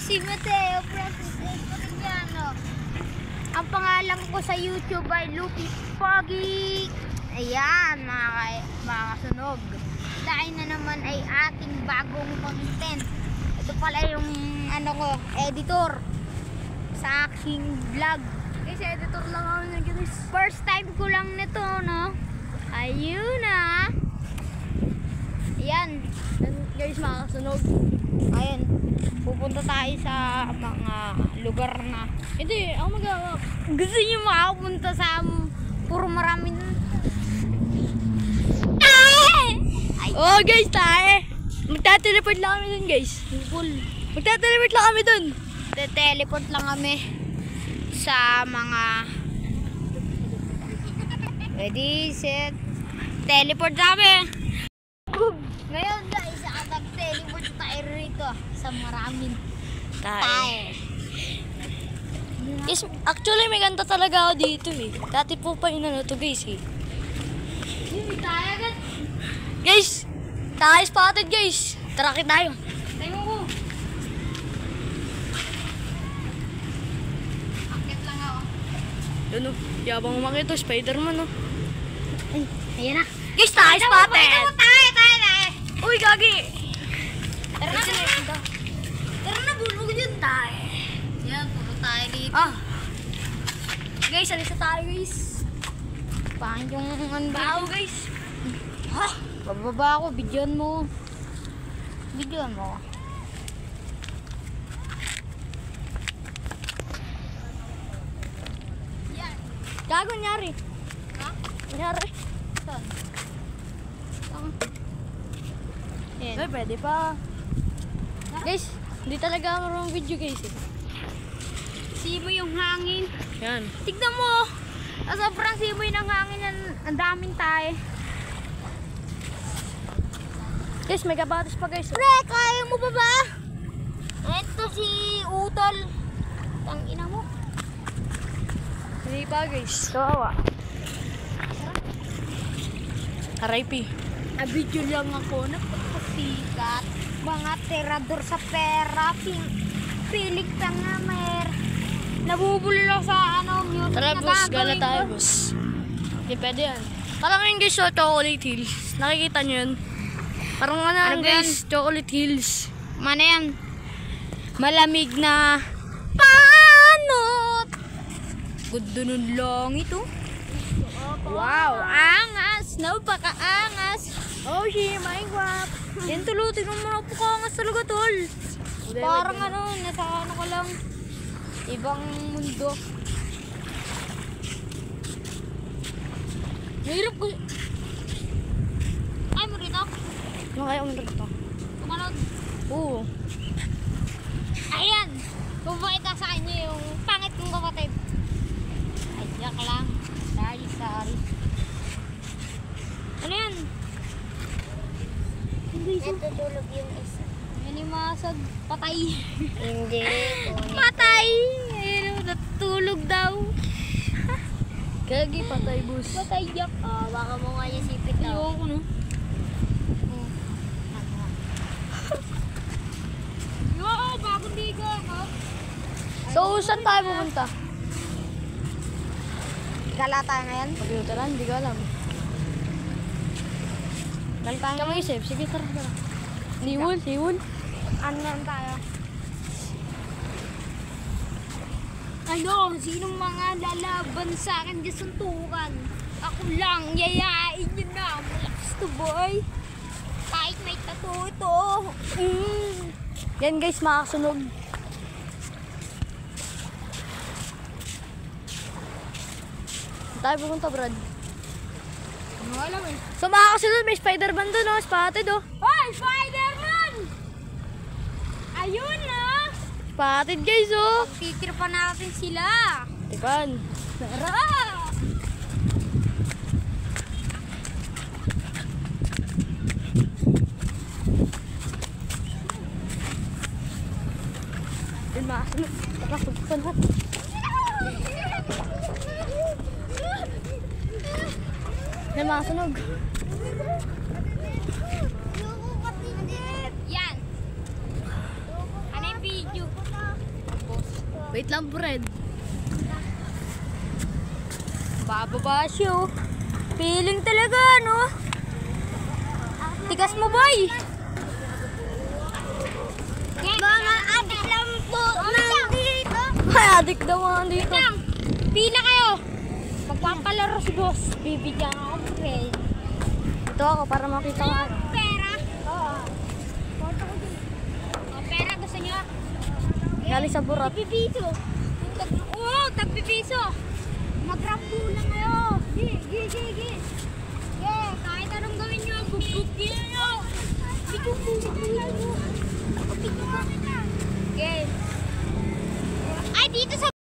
si Mateo Francis Esporiano. Ang pangalan ko sa YouTube ay Lupi Pogi. Ayan mga kasunog. Dahil na naman ay ating bagong content. Ito pala yung editor sa aking vlog. Guys, editor lang ako na guys. First time ko lang nito, no? Ayun na. Ayan. Guys, mga kasunog. Ayan. Pupunta tayo sa mga lugar na Hindi, ako mag-awak. gusto nyo makapunta sa puro maraming Oh guys, tayo. Magta-teleport lang kami dun guys. Magta-teleport lang kami dun. teleport lang kami sa mga ready, set, teleport kami. Ngayon guys, teleport tayo rito sa maraming tayo. Guys, actually may ganda talaga ako dito eh. Dati po pa yun to guys eh. Hindi tayo agad. Guys, tayo spotted guys. Trakit tayo. Tayo ko. Akit lang ako. Yun oh, yabang umakit to, Spider-Man oh. Ay, ayan na. Guys, tayo spotted. Tayo. Uy, gagi. Tara na. Tara na, bulog dyan tayo. Yan, puro tayo dito. Guys, alis na tayo guys. Pangit yung Bao guys. Ha? Bababa ako, videoan mo. Videoan mo. Yan. Gago nyari. Ha? Nyari. Saan? Ayan. Ay, pwede pa. Guys, hindi talaga marunong video guys eh. Simoy yung hangin. Yan. Tignan mo. Sobrang simoy ng hangin yan. Ang daming tayo. Guys, may kabatas pa guys. Pre, kaya mo pa ba? Ito si Utol. Tangina mo. Hindi pa guys. Kawawa. Haraypi. Video lang ako. Napagpasikat. Mga terador sa pera. Pilik ka nga, mer. Nabubulol ako sa music. Tara boss, gala tayo boss. Hindi pwede yan. Parang yung guys, Chocolate Hills. Nakikita nyo yun? Parang ano guys, Chocolate Hills. Mana yan? Malamig na panot. Gusto nun lang ito. Wow, angas. Napaka-angas. Oh, shit, my guap. Yan tulo, tingnan mo, napaka-angas talaga, tol. Parang nasa ka lang. Ibang mundo. Mahirap ko. Ay, mo rin ako. Ano kaya umunod ito? Kumanod. Oo. Ayan. Bumukita sa kanya yung pangit kong kapatid. Ay, yak lang. Sorry. Ano yan? Ito tulog yung isa. Yan yung masag. Patay. Hindi. Patay. Ayun, natulog daw. Gagi, patay boss. Patay yak. Baka mo nga yung sipit daw. Ayoko ko no. Oo, bagong liga ako. So, saan tayo pupunta? Gala tayo ngayon? Pag-iutalan, hindi ko alam. Lang tayo ka mag-isip. Sige, tara. Siwul. Ano lang tayo? Sinong mga lalaban sa akin dyan suntukan? Ako lang, yayain nyo na. Malakas to boy. Kahit may tattoo ito. Yan guys, makasunog. Saan tayo pupunta, Brad? Ano alam eh? So makakasunod, may Spider-Man doon, oh. Spotted, oh. Hoy, Spider-Man! Ayun na! Spotted, guys, oh. Titirpan natin sila. Tipan. Tara! Yun, makakasunod. Nakasugpan natin. Yan, makasunog. Yan. Ano yung video? Wait lang, Fred. Bababa siya, oh. Feeling talaga, no? Tigas mo, boy. Mga adik lang po nandito. Ay, adik daw mga dito. Pila kayo. Magpapalaro si boss. Bibigyan ako friend. Ito ako para makita ka. Pera? Oo. Pera gusto niyo? Galing sa burat. Tagpipiso. Oo, tagpipiso. Mag-rambo lang kayo. Gi. Kahit anong gawin niyo, bubugin niyo. Okay. Ay, dito sa